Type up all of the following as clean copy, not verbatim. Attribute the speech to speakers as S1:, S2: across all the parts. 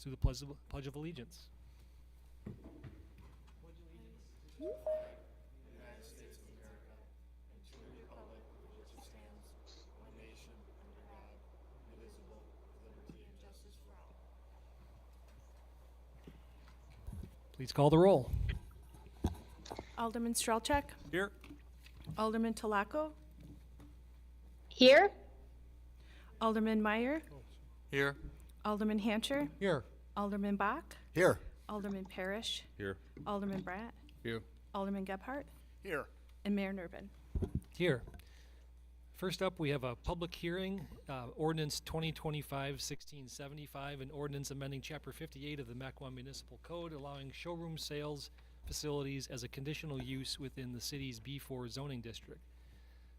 S1: do the Pledge of Allegiance. Please call the roll.
S2: Alderman Strelchak,
S3: Here.
S2: Alderman Talaco,
S4: Here.
S2: Alderman Meyer,
S3: Here.
S2: Alderman Hancher,
S3: Here.
S2: Alderman Bach,
S3: Here.
S2: Alderman Parrish,
S3: Here.
S2: Alderman Bratt,
S3: Here.
S2: Alderman Gebhardt,
S3: Here.
S2: and Mayor Nervin.
S1: Here. First up, we have a public hearing, ordinance 2025-1675, an ordinance amending Chapter 58 of the Mequon Municipal Code, allowing showroom sales facilities as a conditional use within the city's B4 zoning district.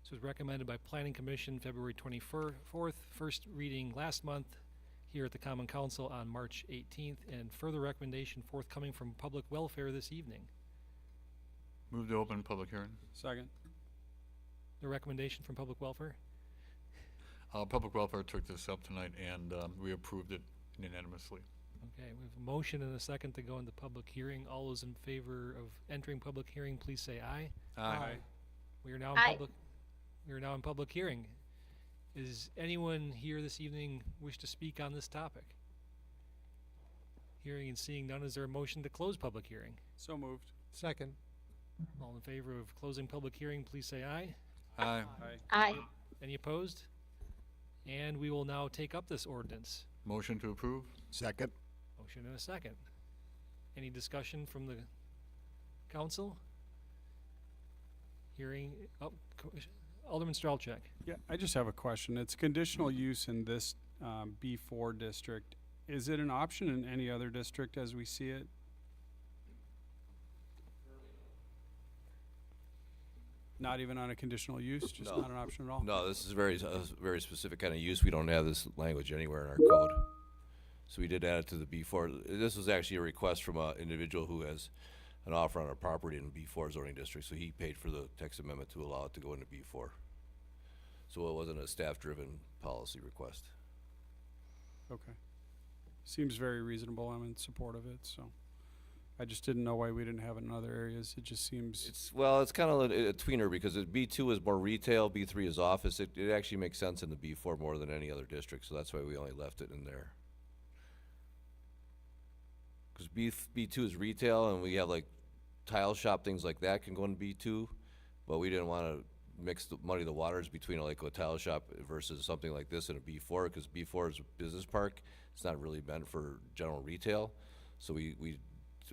S1: This was recommended by Planning Commission February 24th, first reading last month here at the Common Council on March 18th, and further recommendation forthcoming from Public Welfare this evening.
S5: Move to open public hearing.
S3: Second.
S1: The recommendation from Public Welfare?
S5: Public Welfare took this up tonight and we approved it unanimously.
S1: Okay, we have a motion and a second to go into public hearing. All those in favor of entering public hearing, please say aye.
S3: Aye.
S1: We are now in
S4: Aye.
S1: public. We are now in public hearing. Is anyone here this evening wish to speak on this topic? Hearing and seeing none, is there a motion to close public hearing?
S3: So moved. Second.
S1: All in favor of closing public hearing, please say aye.
S5: Aye.
S3: Aye.
S4: Aye.
S1: Any opposed? And we will now take up this ordinance.
S5: Motion to approve?
S3: Second.
S1: Motion and a second. Any discussion from the council? Hearing, Alderman Strelchak.
S6: Yeah, I just have a question. It's conditional use in this B4 district. Is it an option in any other district as we see it? Not even on a conditional use, just
S7: No.
S6: not an option at all?
S7: No, this is very specific kind of use. We don't have this language anywhere in our code. So we did add it to the B4. This was actually a request from an individual who has an offer on a property in B4 zoning district, so he paid for the text amendment to allow it to go into B4. So it wasn't a staff-driven policy request.
S6: Okay. Seems very reasonable. I'm in support of it, so. I just didn't know why we didn't have it in other areas. It just seems,
S7: It's kind of a tweener because B2 is more retail, B3 is office. It actually makes sense in the B4 more than any other district, so that's why we only left it in there. Because B2 is retail, and we have like tile shop, things like that can go in B2, but we didn't want to muddy the waters between like a tile shop versus something like this in a B4, because B4 is a business park. It's not really meant for general retail, so we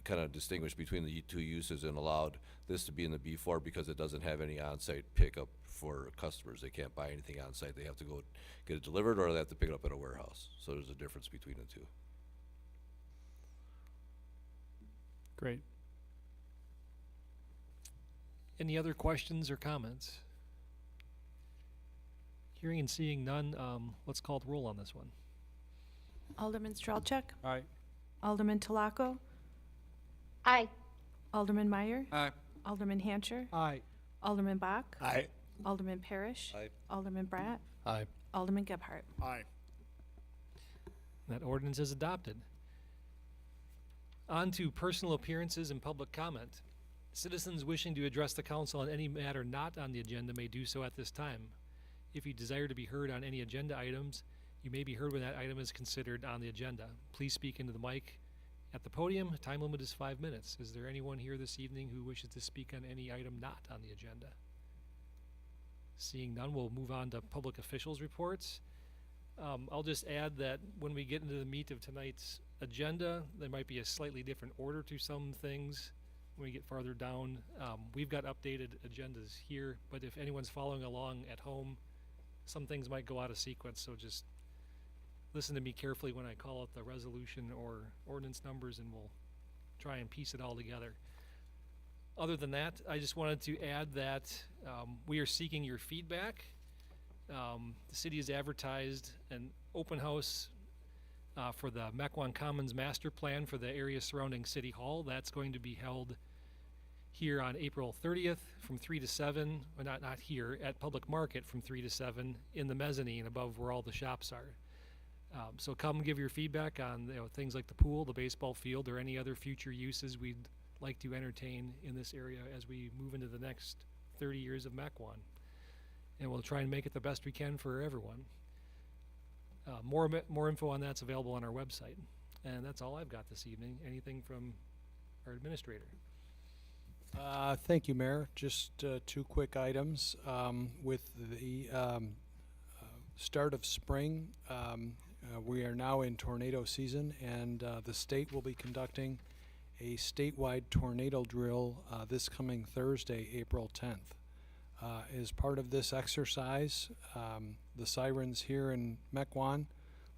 S7: kind of distinguished between the two uses and allowed this to be in the B4 because it doesn't have any on-site pickup for customers. They can't buy anything on-site. They have to go get it delivered, or they have to pick it up at a warehouse. So there's a difference between the two.
S6: great.
S1: Any other questions or comments? Hearing and seeing none, let's call the roll on this one.
S2: Alderman Strelchak,
S6: Aye.
S2: Alderman Talaco,
S4: Aye.
S2: Alderman Meyer,
S3: Aye.
S2: Alderman Hancher,
S3: Aye.
S2: Alderman Bach,
S3: Aye.
S2: Alderman Parrish,
S7: Aye.
S2: Alderman Bratt,
S3: Aye.
S2: Alderman Gebhardt.
S3: Aye.
S1: That ordinance is adopted. On to personal appearances and public comment. Citizens wishing to address the council on any matter not on the agenda may do so at this time. If you desire to be heard on any agenda items, you may be heard when that item is considered on the agenda. Please speak into the mic at the podium. Time limit is 5 minutes. Is there anyone here this evening who wishes to speak on any item not on the agenda? Seeing none, we'll move on to public officials' reports. I'll just add that when we get into the meat of tonight's agenda, there might be a slightly different order to some things when we get farther down. We've got updated agendas here, but if anyone's following along at home, some things might go out of sequence, so just listen to me carefully when I call out the resolution or ordinance numbers, and we'll try and piece it all together. Other than that, I just wanted to add that we are seeking your feedback. The city has advertised an open house for the Mequon Commons Master Plan for the area surrounding City Hall. That's going to be held here on April 30th from 3 to 7, well, not here, at Public Market from 3 to 7 in the mezzanine above where all the shops are. So come give your feedback on things like the pool, the baseball field, or any other future uses we'd like to entertain in this area as we move into the next 30 years of Mequon. And we'll try and make it the best we can for everyone. More info on that's available on our website. And that's all I've got this evening. Anything from our administrator?
S8: Thank you, Mayor. Just two quick items. With the start of spring, we are now in tornado season, and the state will be conducting a statewide tornado drill this coming Thursday, April 10th. As part of this exercise, the sirens here in Mequon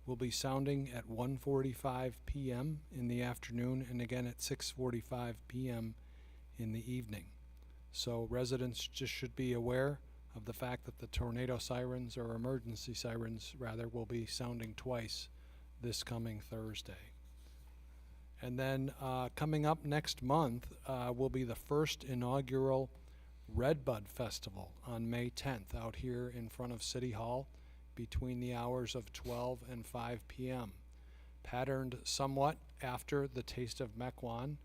S8: will be sounding at 1:45 p.m. in the afternoon and again at 6:45 p.m. in the evening. So residents just should be aware of the fact that the tornado sirens, or emergency sirens rather, will be sounding twice this coming Thursday. And then coming up next month will be the first inaugural Redbud Festival on May 10th out here in front of City Hall between the hours of 12 and 5 p.m. Patterned somewhat after the Taste of Mequon,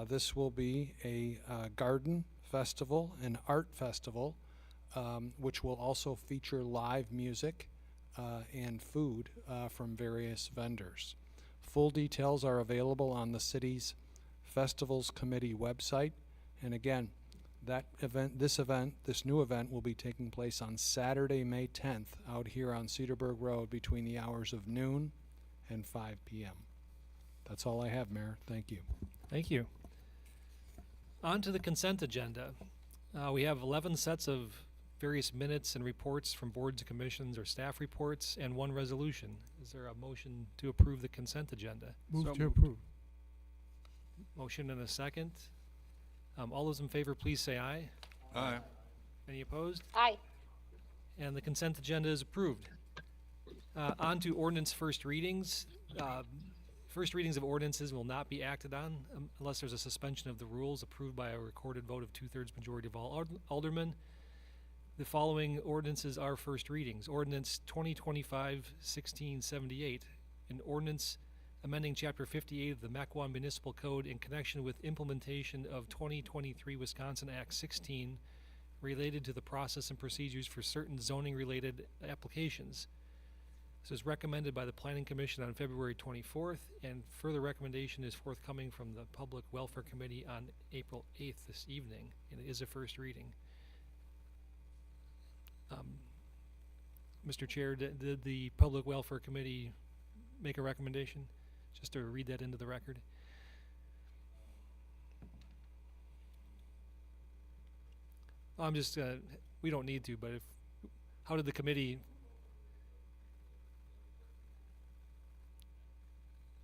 S8: this will be a garden festival, an art festival, which will also feature live music and food from various vendors. Full details are available on the city's Festivals Committee website. And again, this new event will be taking place on Saturday, May 10th, out here on Cedarburg Road between the hours of noon and 5 p.m. That's all I have, Mayor. Thank you.
S1: Thank you. On to the consent agenda. We have 11 sets of various minutes and reports from boards and commissions or staff reports and one resolution. Is there a motion to approve the consent agenda?
S3: Move to approve.
S1: Motion and a second. All those in favor, please say aye.
S5: Aye.
S1: Any opposed?
S4: Aye.
S1: And the consent agenda is approved. On to ordinance first readings. First readings of ordinances will not be acted on unless there's a suspension of the rules approved by a recorded vote of 2/3 majority of all aldermen. The following ordinances are first readings. Ordinance 2025-1678, an ordinance amending Chapter 58 of the Mequon Municipal Code in connection with implementation of 2023 Wisconsin Act 16 related to the process and procedures for certain zoning-related applications. This was recommended by the Planning Commission on February 24th, and further recommendation is forthcoming from the Public Welfare Committee on April 8th this evening, and it is a first reading. Mr. Chair, did the Public Welfare Committee make a recommendation? Just to read that into the record. I'm just, we don't need to, but how did the committee?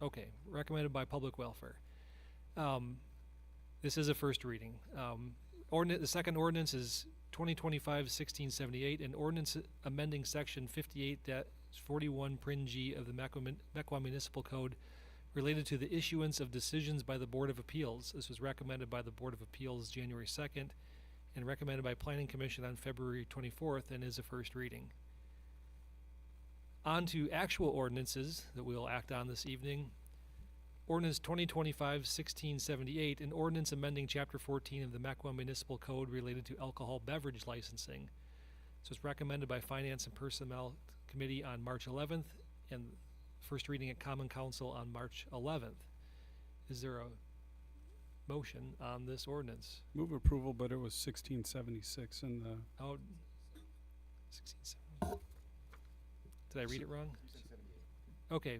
S1: Okay, recommended by Public Welfare. This is a first reading. The second ordinance is 2025-1678, an ordinance amending section 58-41 Prin G of the Mequon Municipal Code related to the issuance of decisions by the Board of Appeals. This was recommended by the Board of Appeals January 2nd and recommended by Planning Commission on February 24th and is a first reading. On to actual ordinances that we'll act on this evening. Ordinance 2025-1678, an ordinance amending Chapter 14 of the Mequon Municipal Code related to alcohol beverage licensing. This was recommended by Finance and Personnel Committee on March 11th and first reading at Common Council on March 11th. Is there a motion on this ordinance?
S6: Move approval, but it was 1676 in the,
S1: Oh, 1670. Did I read it wrong? Okay.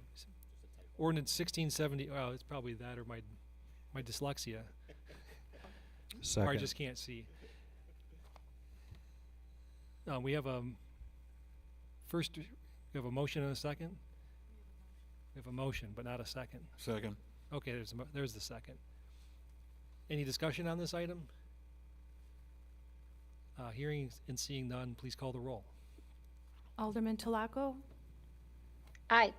S1: Ordinance 1670, oh, it's probably that or my dyslexia. Or I just can't see. We have a motion and a second? We have a motion, but not a second.
S5: Second.
S1: Okay, there's the second. Any discussion on this item? Hearing and seeing none, please call the roll.
S2: Alderman Talaco,
S4: Aye.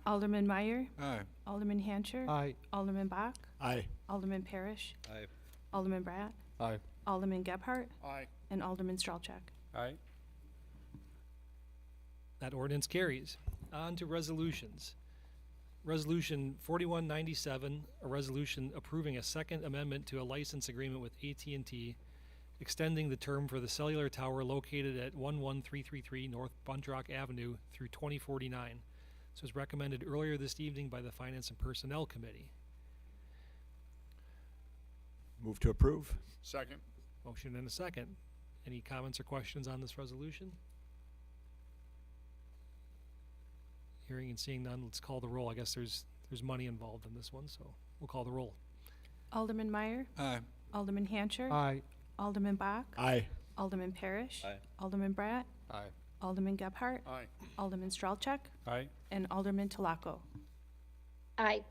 S2: Alderman Meyer,
S5: Aye.
S2: Alderman Hancher,
S3: Aye.
S2: Alderman Bach,
S3: Aye.
S2: Alderman Parrish,
S7: Aye.
S2: Alderman Bratt,
S3: Aye.
S2: Alderman Gebhardt,
S3: Aye.
S2: and Alderman Strelchak.
S6: aye.
S1: That ordinance carries. On to resolutions. Resolution 4197, a resolution approving a second amendment to a license agreement with AT&T, extending the term for the cellular tower located at 11333 North Buntrock Avenue through 2049. This was recommended earlier this evening by the Finance and Personnel Committee.
S3: Move to approve.
S9: Second.
S1: Motion and a second. Any comments or questions on this resolution? Hearing and seeing none, let's call the roll. I guess there's money involved in this one, so we'll call the roll.
S2: Alderman Meyer,
S3: Aye.
S2: Alderman Hancher,
S3: Aye.
S2: Alderman Bach,
S3: Aye.
S2: Alderman Parrish,
S7: Aye.
S2: Alderman Bratt,
S3: Aye.
S2: Alderman Gebhardt,
S9: Aye.
S2: Alderman Stralchuk,
S6: Aye.
S2: and Alderman Talaco.
S4: Aye.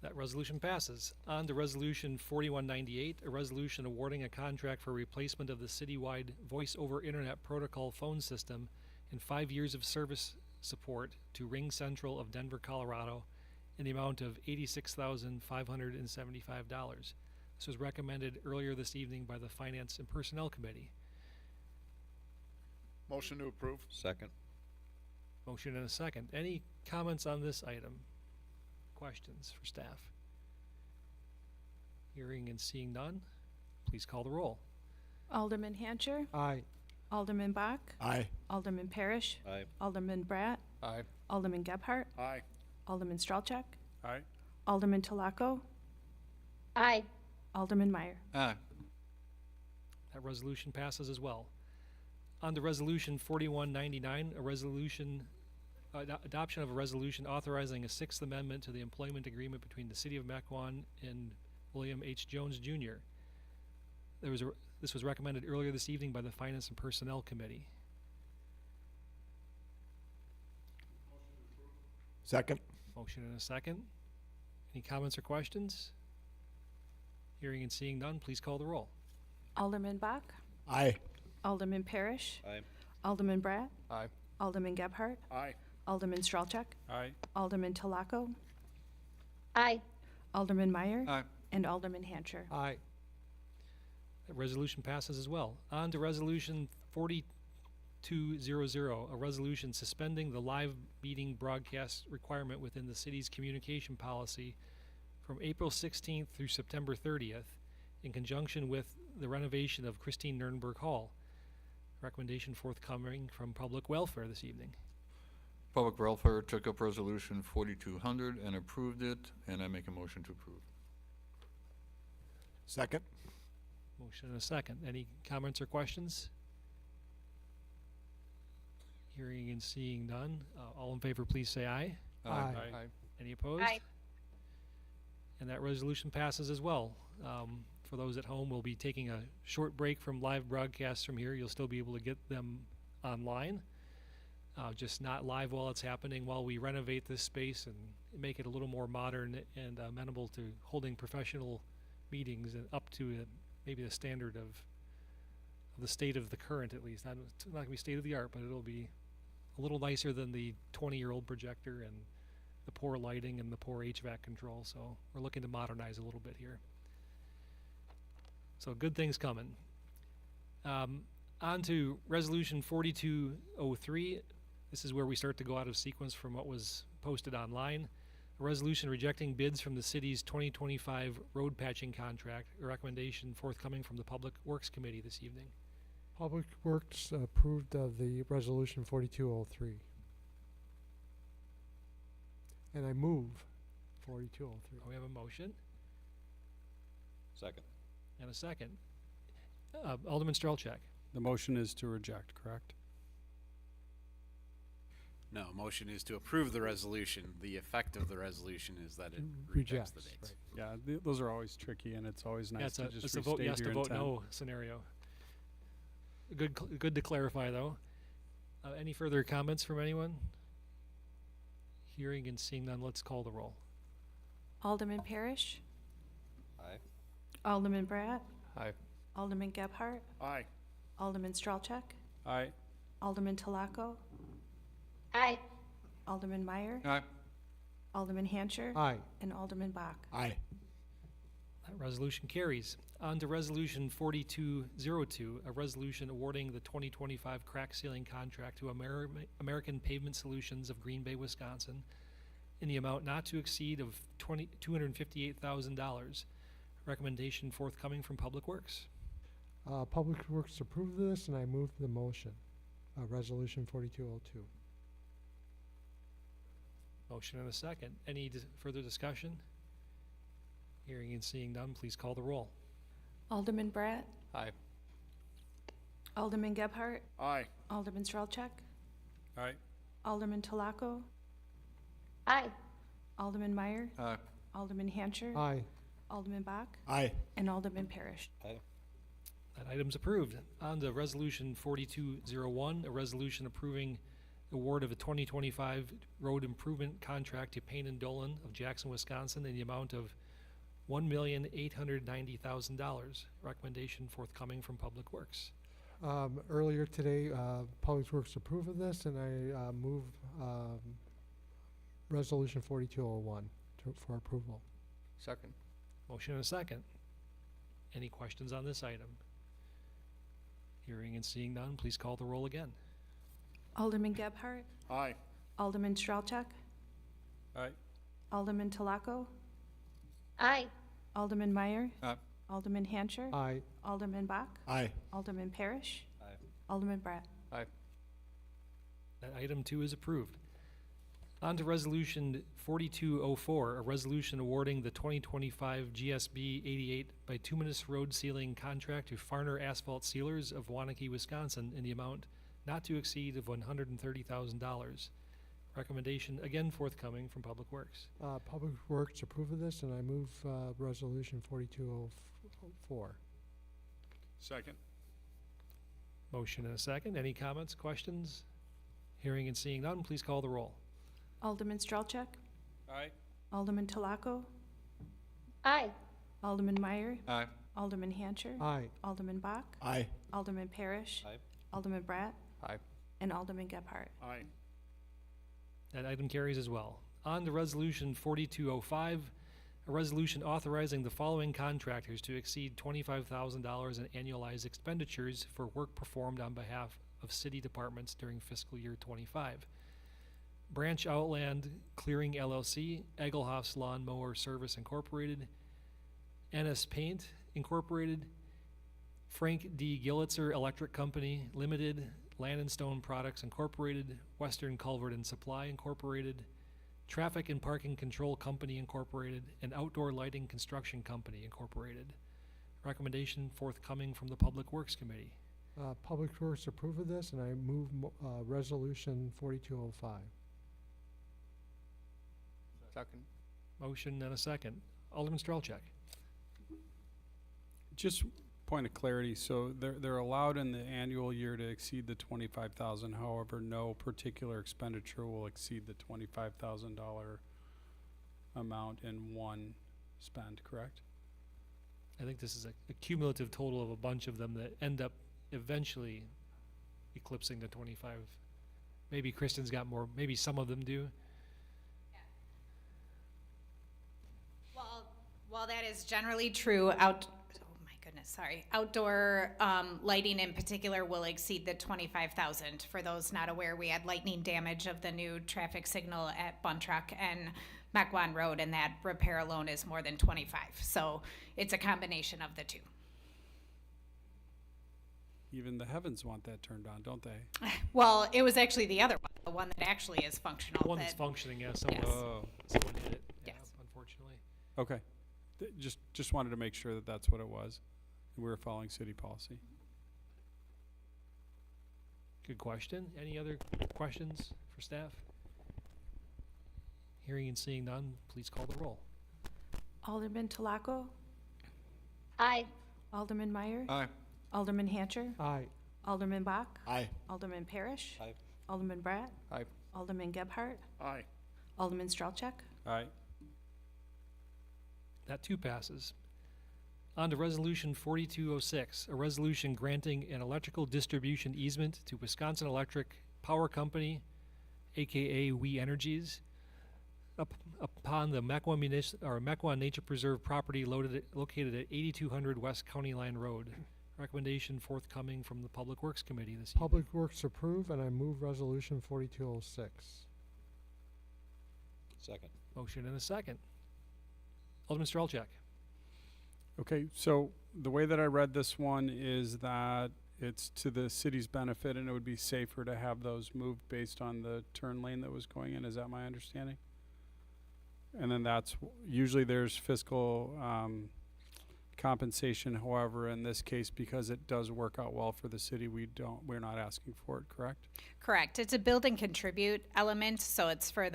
S1: That resolution passes. On to Resolution 4198, a resolution awarding a contract for replacement of the citywide voice-over internet protocol phone system and 5 years of service support to Ring Central of Denver, Colorado, in the amount of $86,575. This was recommended earlier this evening by the Finance and Personnel Committee.
S9: Motion to approve.
S7: Second.
S1: Motion and a second. Any comments on this item? Questions for staff? Hearing and seeing none, please call the roll.
S2: Alderman Hancher,
S3: Aye.
S2: Alderman Bach,
S3: Aye.
S2: Alderman Parrish,
S7: Aye.
S2: Alderman Bratt,
S3: Aye.
S2: Alderman Gebhardt,
S9: Aye.
S2: Alderman Stralchuk,
S6: Aye.
S2: Alderman Talaco,
S4: Aye.
S2: Alderman Meyer.
S3: Aye.
S1: That resolution passes as well. On to Resolution 4199, a resolution, adoption of a resolution authorizing a Sixth Amendment to the employment agreement between the City of Mequon and William H. Jones, Jr. This was recommended earlier this evening by the Finance and Personnel Committee.
S3: Second.
S1: Motion and a second. Any comments or questions? Hearing and seeing none, please call the roll.
S2: Alderman Bach,
S3: Aye.
S2: Alderman Parrish,
S7: Aye.
S2: Alderman Bratt,
S3: Aye.
S2: Alderman Gebhardt,
S9: Aye.
S2: Alderman Stralchuk,
S6: Aye.
S2: Alderman Talaco,
S4: Aye.
S2: Alderman Meyer,
S3: Aye.
S2: and Alderman Hancher.
S3: Aye.
S1: That resolution passes as well. On to Resolution 4200, a resolution suspending the live meeting broadcast requirement within the city's communication policy from April 16th through September 30th in conjunction with the renovation of Christine Nurnberg Hall. Recommendation forthcoming from Public Welfare this evening.
S5: Public Welfare took up Resolution 4200 and approved it, and I make a motion to approve.
S3: Second.
S1: Motion and a second. Any comments or questions? Hearing and seeing none. All in favor, please say aye.
S3: Aye.
S1: Any opposed?
S4: Aye.
S1: And that resolution passes as well. For those at home, we'll be taking a short break from live broadcasts from here. You'll still be able to get them online, just not live while it's happening, while we renovate this space and make it a little more modern and amenable to holding professional meetings and up to maybe the standard of the state of the current, at least. It's not going to be state of the art, but it'll be a little nicer than the 20-year-old projector and the poor lighting and the poor HVAC control. So we're looking to modernize a little bit here. So good things coming. On to Resolution 4203. This is where we start to go out of sequence from what was posted online. A resolution rejecting bids from the city's 2025 road patching contract. A recommendation forthcoming from the Public Works Committee this evening.
S10: Public Works approved the resolution 4203. And I move 4203.
S1: We have a motion
S7: Second.
S1: and a second. Alderman Strelchak.
S6: The motion is to reject, correct?
S11: No, motion is to approve the resolution. The effect of the resolution is that it rejects the bids.
S10: right.
S6: Yeah, those are always tricky, and it's always
S1: Yeah,
S6: nice to just
S1: it's a vote
S6: restate
S1: yes to
S6: your
S1: vote
S6: intent.
S1: no scenario. Good to clarify, though. Any further comments from anyone? Hearing and seeing none, let's call the roll.
S2: Alderman Parrish,
S7: Aye.
S2: Alderman Bratt,
S3: Aye.
S2: Alderman Gebhardt,
S9: Aye.
S2: Alderman Stralchuk,
S6: Aye.
S2: Alderman Talaco,
S4: Aye.
S2: Alderman Meyer,
S3: Aye.
S2: Alderman Hancher,
S10: Aye.
S2: and Alderman Bach.
S3: Aye.
S1: That resolution carries. On to Resolution 4202, a resolution awarding the 2025 crack sealing contract to American Pavement Solutions of Green Bay, Wisconsin, in the amount not to exceed of $258,000. Recommendation forthcoming from Public Works.
S10: Public Works approved this, and I move the motion. Resolution 4202.
S1: Motion and a second. Any further discussion? Hearing and seeing none, please call the roll.
S2: Alderman Bratt,
S11: Aye.
S2: Alderman Gebhardt,
S11: Aye.
S2: Alderman Strelchak,
S6: Aye.
S2: Alderman Talaco,
S4: Aye.
S2: Alderman Meyer,
S5: Aye.
S2: Alderman Hancher,
S10: Aye.
S2: Alderman Bach,
S3: Aye.
S2: and Alderman Parrish.
S1: That item's approved. On to Resolution 4201, a resolution approving award of a 2025 road improvement contract to Payne and Dolan of Jackson, Wisconsin, in the amount of $1,890,000. Recommendation forthcoming from Public Works.
S10: Earlier today, Public Works approved of this, and I move Resolution 4201 for approval.
S11: Second.
S1: Motion and a second. Any questions on this item? Hearing and seeing none, please call the roll again.
S2: Alderman Gebhardt,
S11: Aye.
S2: Alderman Strelchak,
S6: Aye.
S2: Alderman Talaco,
S4: Aye.
S2: Alderman Meyer,
S5: Aye.
S2: Alderman Hancher,
S10: Aye.
S2: Alderman Bach,
S3: Aye.
S2: Alderman Parrish,
S11: Aye.
S2: Alderman Bratt.
S1: That item too is approved. On to Resolution 4204, a resolution awarding the 2025 GSB 88 bituminous road sealing contract to Farner Asphalt Sealers of Waunakee, Wisconsin, in the amount not to exceed of $130,000. Recommendation again forthcoming from Public Works.
S10: Public Works approved of this, and I move Resolution 4204.
S6: Second.
S1: Motion and a second. Any comments, questions? Hearing and seeing none, please call the roll.
S2: Alderman Strelchak,
S6: Aye.
S2: Alderman Talaco,
S4: Aye.
S2: Alderman Meyer,
S5: Aye.
S2: Alderman Hancher,
S10: Aye.
S2: Alderman Bach,
S3: Aye.
S2: Alderman Parrish,
S11: Aye.
S2: Alderman Bratt,
S11: Aye.
S2: and Alderman Gebhardt.
S6: Aye.
S1: That item carries as well. On to Resolution 4205, a resolution authorizing the following contractors to exceed $25,000 in annualized expenditures for work performed on behalf of city departments during fiscal year '25. Branch Outland Clearing LLC, Egelhoff's Lawn Mower Service Incorporated, NS Paint Incorporated, Frank D. Gillitzer Electric Company Limited, Land and Stone Products Incorporated, Western Culvert and Supply Incorporated, Traffic and Parking Control Company Incorporated, and Outdoor Lighting Construction Company Incorporated. Recommendation forthcoming from the Public Works Committee.
S10: Public Works approved of this, and I move Resolution 4205.
S11: Second.
S1: Motion and a second. Alderman Strelchak.
S6: Just point of clarity, so they're allowed in the annual year to exceed the 25,000, however, no particular expenditure will exceed the $25,000 amount in one spend, correct?
S1: I think this is a cumulative total of a bunch of them that end up eventually eclipsing the 25. Maybe Kristen's got more, maybe some of them do.
S9: Well, that is generally true. Outdoor lighting in particular will exceed the 25,000. For those not aware, we had lightning damage of the new traffic signal at Buntruck and Mequon Road, and that repair alone is more than 25. So it's a combination of the two.
S6: Even the heavens want that turned on, don't they?
S9: Well, it was actually the other one, the one that actually is functional.
S1: One that's functioning, yeah, someone,
S9: Yes.
S1: someone hit it, yeah,
S9: Yes.
S1: unfortunately.
S6: Okay. Just wanted to make sure that that's what it was. We were following city policy.
S1: Good question. Any other questions for staff? Hearing and seeing none, please call the roll.
S2: Alderman Talaco,
S4: Aye.
S2: Alderman Meyer,
S5: Aye.
S2: Alderman Hancher,
S10: Aye.
S2: Alderman Bach,
S3: Aye.
S2: Alderman Parrish,
S11: Aye.
S2: Alderman Bratt,
S11: Aye.
S2: Alderman Gebhardt,
S11: Aye.
S2: Alderman Strelchak,
S6: Aye.
S1: That too passes. On to Resolution 4206, a resolution granting an electrical distribution easement to Wisconsin Electric Power Company, aka We Energies, upon the Mequon Nature Preserve property located at 8200 West County Line Road. Recommendation forthcoming from the Public Works Committee this evening.
S10: Public Works approve, and I move resolution 4206.
S8: Second.
S1: Motion and a second. Alderman Strelchak.
S6: Okay, so the way that I read this one is that it's to the city's benefit and it would be safer to have those moved based on the turn lane that was going in. Is that my understanding? And then usually there's fiscal compensation. However, in this case, because it does work out well for the city, we're not asking for it, correct?
S9: Correct. It's a build and contribute element, so it's for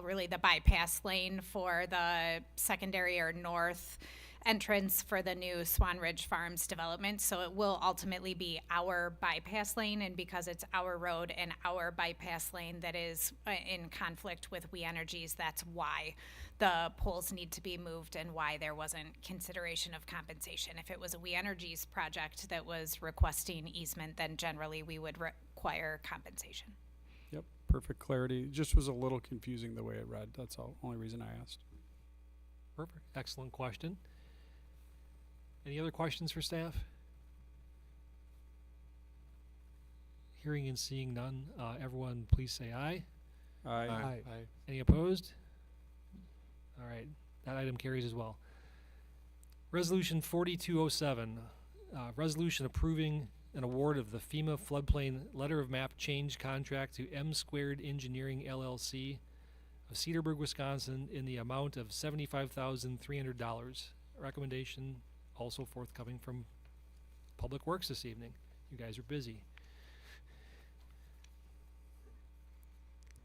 S9: really the bypass lane for the secondary or north entrance for the new Swan Ridge Farms development. So it will ultimately be our bypass lane, and because it's our road and our bypass lane that is in conflict with We Energies, that's why the poles need to be moved and why there wasn't consideration of compensation. If it was a We Energies project that was requesting easement, then generally we would require compensation.
S6: Yep, perfect clarity. It just was a little confusing the way it read. That's the only reason I asked.
S1: Perfect. Excellent question. Any other questions for staff? Hearing and seeing none, everyone please say aye.
S6: Aye.
S1: Any opposed? All right, that item carries as well. Resolution 4207, resolution approving an award of the FEMA floodplain letter of map change contract to M Squared Engineering LLC of Cedarburg, Wisconsin in the amount of $75,300. Recommendation also forthcoming from Public Works this evening. You guys are busy.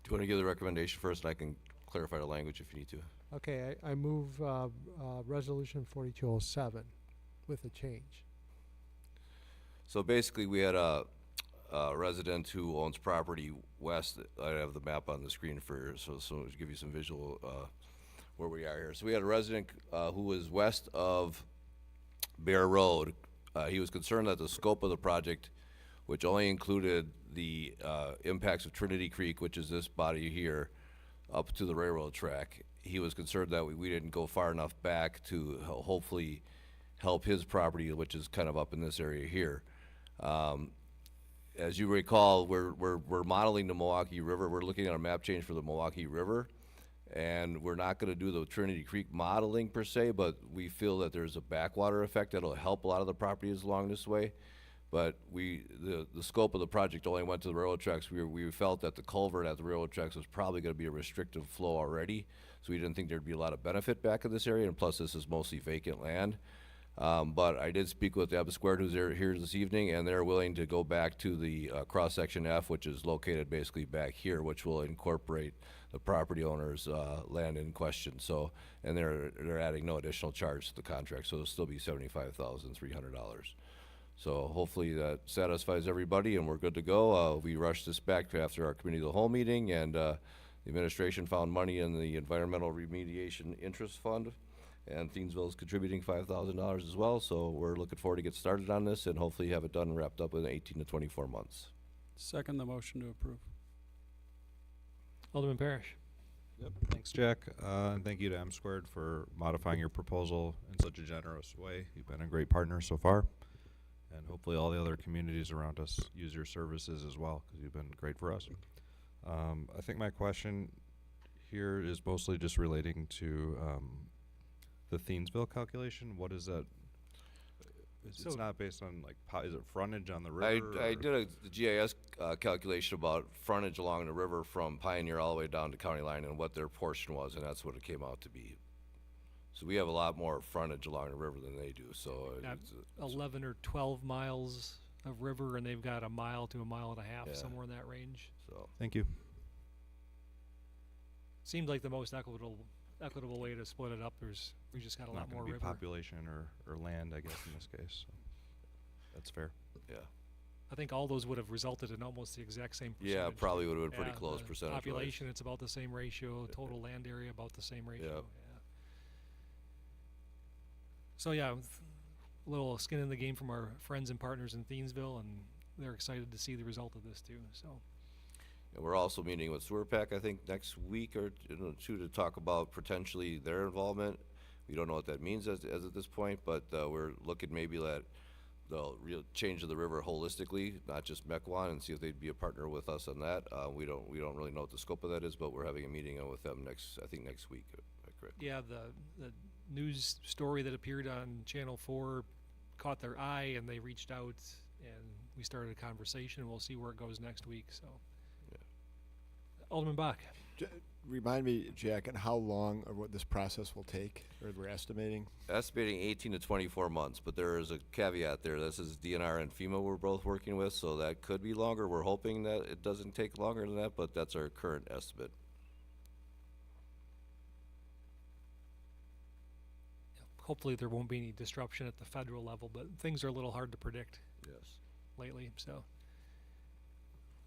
S7: Do you want to give the recommendation first, and I can clarify the language if you need to?
S10: Okay, I move resolution 4207 with a change.
S7: So basically, we had a resident who owns property west. I have the map on the screen so to give you some visual where we are here. So we had a resident who was west of Bear Road. He was concerned that the scope of the project, which only included the impacts of Trinity Creek, which is this body here, up to the railroad track. He was concerned that we didn't go far enough back to hopefully help his property, which is kind of up in this area here. As you recall, we're modeling the Milwaukee River. We're looking at a map change for the Milwaukee River, and we're not going to do the Trinity Creek modeling per se, but we feel that there's a backwater effect that'll help a lot of the properties along this way. But the scope of the project only went to the railroad tracks. We felt that the culvert at the railroad tracks was probably going to be a restrictive flow already, so we didn't think there'd be a lot of benefit back in this area, and plus this is mostly vacant land. But I did speak with M Squared, who's here this evening, and they're willing to go back to the cross-section F, which is located basically back here, which will incorporate the property owner's land in question. So, and they're adding no additional charge to the contract, so it'll still be $75,300. So hopefully that satisfies everybody, and we're good to go. We rushed this back after our committee of the whole meeting, and the administration found money in the Environmental Remediation Interest Fund, and Thiensville is contributing $5,000 as well. So we're looking forward to get started on this and hopefully have it done and wrapped up within 18 to 24 months.
S6: Second the motion to approve.
S1: Alderman Parrish.
S12: Yep, thanks, Jack, and thank you to M Squared for modifying your proposal in such a generous way. You've been a great partner so far, and hopefully all the other communities around us use your services as well, because you've been great for us. I think my question here is mostly just relating to the Thiensville calculation. What is that? It's not based on, like, is it frontage on the river?
S7: I did the GIS calculation about frontage along the river from Pioneer all the way down to County Line and what their portion was, and that's what it came out to be. So we have a lot more frontage along the river than they do. So
S1: Got 11 or 12 miles of river, and they've got a mile to a mile and a half,
S7: Yeah.
S1: somewhere in that range.
S7: So
S12: Thank you.
S1: Seemed like the most equitable way to split it up. We just got a lot
S12: Not
S1: more
S12: going to be
S1: river.
S12: population or land, I guess, in this case. So that's fair.
S7: yeah,
S1: I think all those would have resulted in almost the exact same percentage.
S7: yeah, probably would have been pretty
S1: Yeah,
S7: close
S1: the
S7: percentage.
S1: Population, it's about the same ratio. Total land area, about the same ratio.
S7: Yep.
S1: Yeah. So yeah, a little skin in the game from our friends and partners in Thiensville, and they're excited to see the result of this too. So
S7: And we're also meeting with Sewer Pack, I think, next week or two to talk about potentially their involvement. We don't know what that means as at this point, but we're looking maybe at the real change of the river holistically, not just Mequon, and see if they'd be a partner with us on that. We don't really know what the scope of that is, but we're having a meeting with them next week. Am I correct?
S1: Yeah, the news story that appeared on Channel 4 caught their eye, and they reached out, and we started a conversation. We'll see where it goes next week, so.
S7: Yeah.
S1: Alderman Bach.
S3: Remind me, Jack, and how long or what this process will take, or we're estimating?
S7: Estimating 18 to 24 months, but there is a caveat there. This is DNR and FEMA we're both working with, so that could be longer. We're hoping that it doesn't take longer than that, but that's our current estimate.
S1: Hopefully there won't be any disruption at the federal level, but things are a little hard to predict
S7: Yes.
S1: lately, so.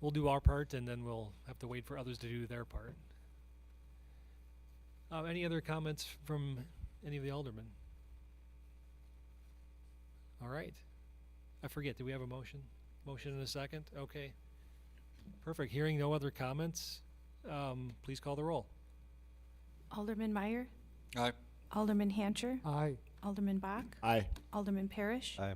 S1: We'll do our part, and then we'll have to wait for others to do their part. Any other comments from any of the aldermen? All right. I forget, do we have a motion? Motion and a second? Okay. Perfect. Hearing no other comments, please call the roll.
S2: Alderman Meyer,
S5: Aye.
S2: Alderman Hancher,
S10: Aye.
S2: Alderman Bach,
S3: Aye.
S2: Alderman Parrish,
S12: Aye.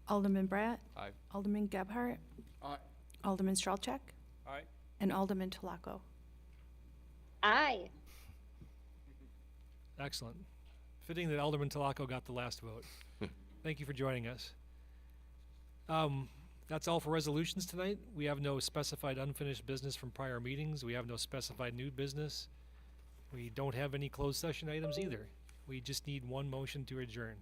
S2: Alderman Bratt,
S11: Aye.
S2: Alderman Gebhardt,
S11: Aye.
S2: Alderman Strelchak,
S6: Aye.
S2: and Alderman Tolaco.
S4: Aye.
S1: Excellent. Fitting that Alderman Tolaco got the last vote. Thank you for joining us. That's all for resolutions tonight. We have no specified unfinished business from prior meetings. We have no specified new business. We don't have any closed session items either. We just need one motion to adjourn.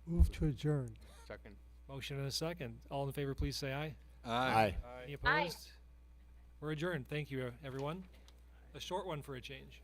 S10: Move to adjourn.
S11: Second.
S1: Motion and a second. All in favor, please say aye.
S3: Aye.
S1: Any opposed? We're adjourned. Thank you, everyone. A short one for a change.